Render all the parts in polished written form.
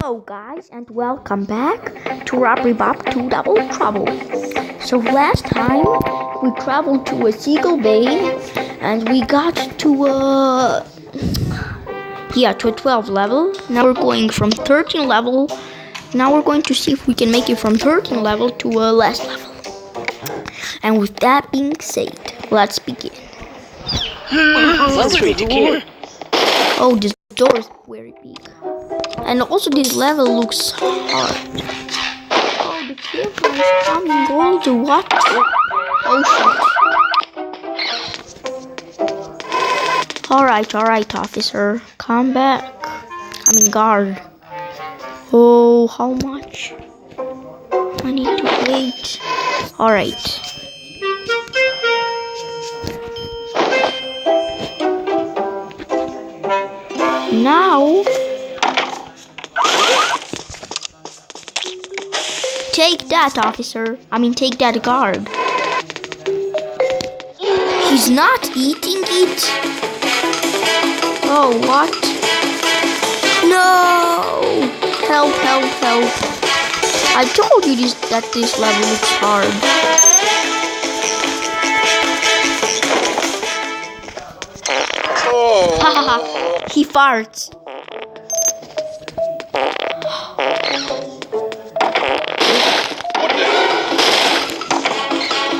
Hello guys and welcome back to Robbery Bob 2 Double Trouble. So last time we traveled to a Seagull Bay and we got to a 12 level. Now we're going from 13 level. Now we're going to see if we can make it from 13 level to a last level. And with that being said, let's begin. Let's read the key. Oh, this door is very big. And also this level looks hard. Oh, the camera is coming all the water. Oh shit. Alright, officer. Come back. Guard. Oh, how much? I need to wait. Alright. Now, take that, officer. Take that, guard. He's not eating it. Oh, what? No! Help. I told you that this level looks hard. Hahaha, he farts.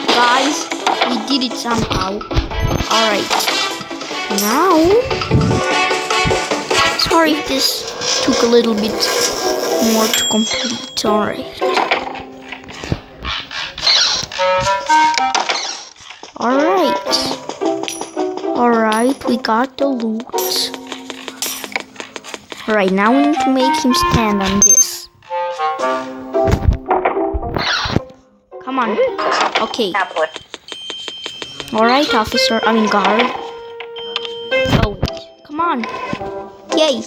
Guys, we did it somehow. Alright. Now, sorry if this took a little bit more to complete. Alright, we got the loot. Alright, now we need to make him stand on this. Come on. Okay. Alright, officer. Guard. Oh, come on. Yay.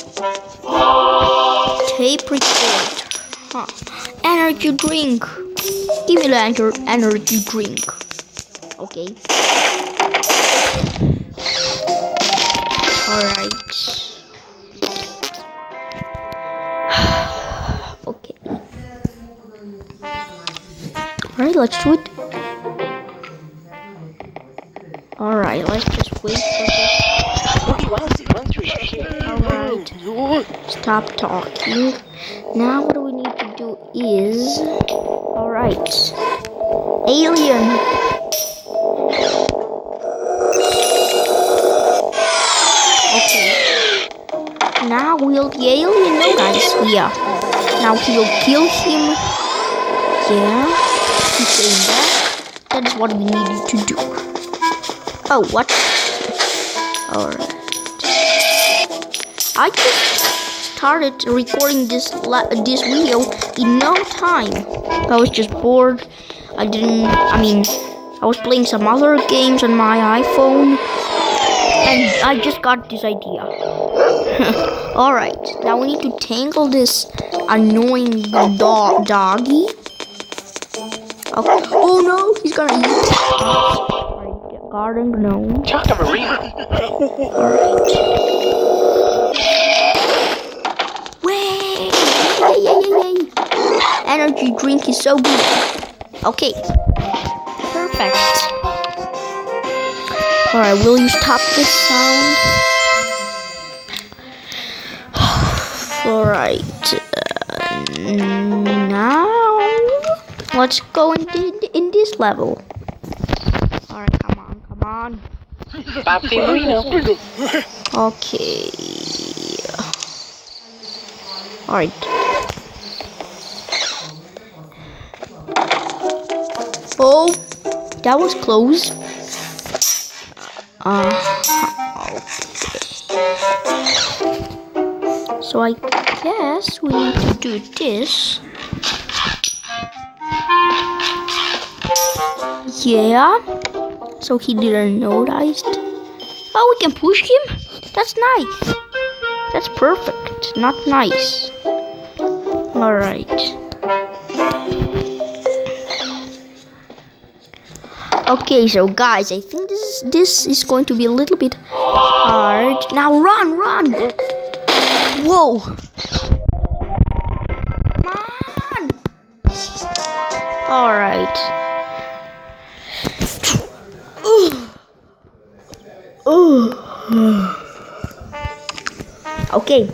Tape recorder. Energy drink. Give me the energy drink. Okay. Alright. Okay. Alright, let's do it. Alright, let's just wait for this. Alright. Stop talking. Now what we need to do is... Alright. Alien. Okay. Now will the alien know, guys? Yeah. Now he will kill him. Yeah. He came back. That is what we needed to do. Oh, what? Alright. I just started recording this video in no time. I was just bored. I was playing some other games on my iPhone. And I just got this idea. Alright, now we need to tangle this annoying doggy. Okay. Oh no, he's gonna eat. Garden gnome. Alright. Wait! Yay! Energy drink is so good. Okay. Perfect. Alright, will you stop this sound? Alright. Now, let's go in this level. Alright, come on. Okay. Alright. Oh, that was close. Okay. So I guess we need to do this. Yeah. So he didn't notice. Oh, we can push him? That's nice. That's perfect. Not nice. Alright. Okay, so guys, I think this is going to be a little bit hard. Now run! Whoa! Okay.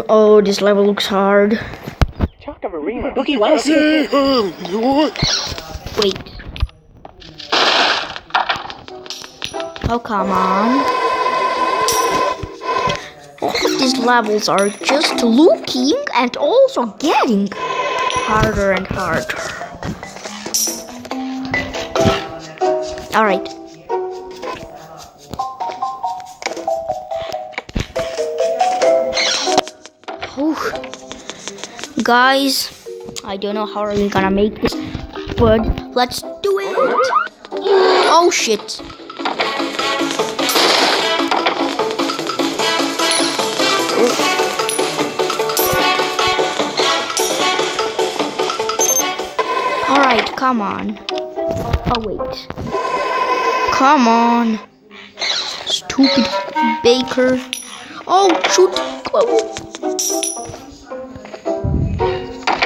Oh, this level looks hard. Wait. Oh, come on. All of these levels are just looking and also getting harder and harder. Alright. Guys, I don't know how are we gonna make this, but let's do it. Oh shit. Alright, come on. Oh wait. Come on. Stupid baker. Oh shoot.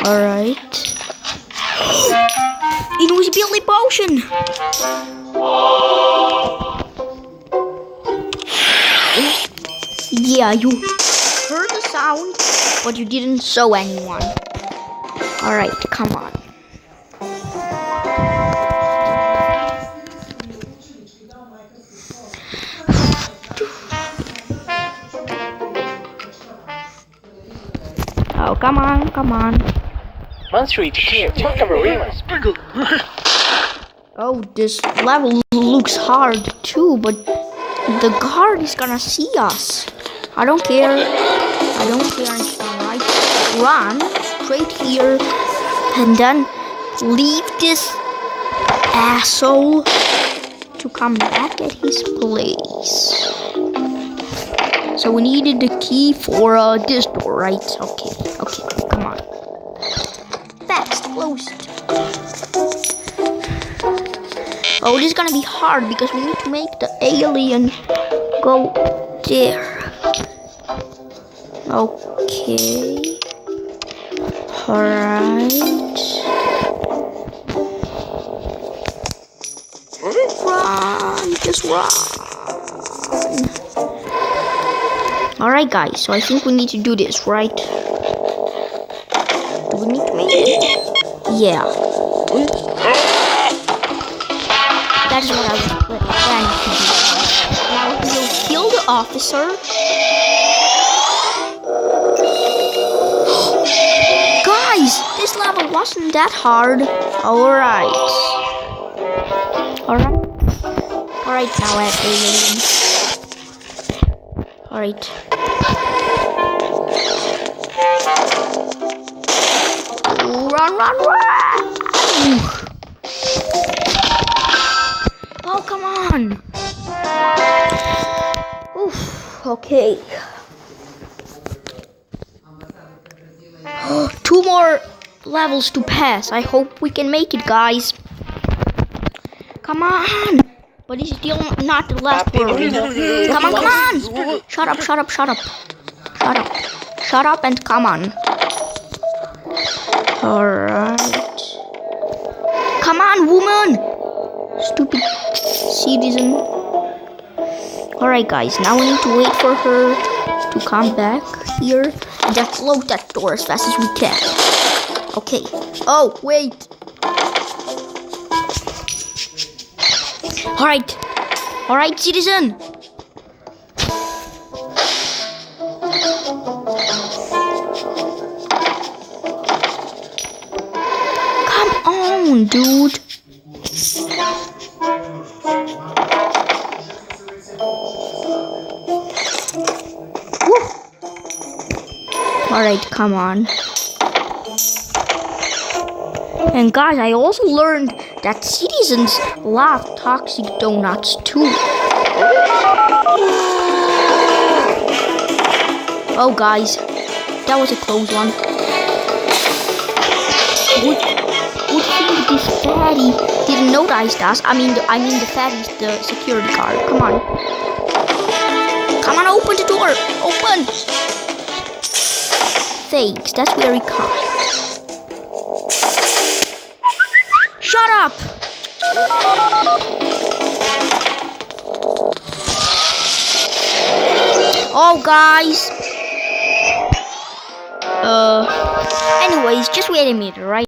Alright. Invisibility potion. Yeah, you heard the sound, but you didn't show anyone. Alright, come on. Oh, come on, come on. Oh, this level looks hard too, but the guard is gonna see us. I don't care. I don't care. Alright, run straight here and then leave this asshole to come back at his place. So we needed the key for this door, right? Okay, come on. Fast, closed. Oh, this is gonna be hard because we need to make the alien go there. Okay. Alright. Run, just run. Alright guys, so I think we need to do this, right? Do we need to make it? Yeah. That is what I was planning to do. Now we'll kill the officer. Guys, this level wasn't that hard. Alright. Alright, now I have alien. Alright. Run! Oh, come on! Oof, okay. 2 more levels to pass. I hope we can make it, guys. Come on! But it's still not the last word. Come on! Shut up and come on. Alright. Come on, woman! Stupid citizen. Alright, guys. Now we need to wait for her to come back here. And then close that door as fast as we can. Okay. Oh, wait. Alright, citizen. Come on, dude. Woo. Alright, come on. And guys, I also learned that citizens love toxic donuts too. Oh guys, that was a close one. Good thing this fatty didn't notice us. I mean the fatty's the security guard. Come on, open the door. Open. Thanks, that's very kind. Shut up! Hello, guys. Anyways, just wait a minute, right?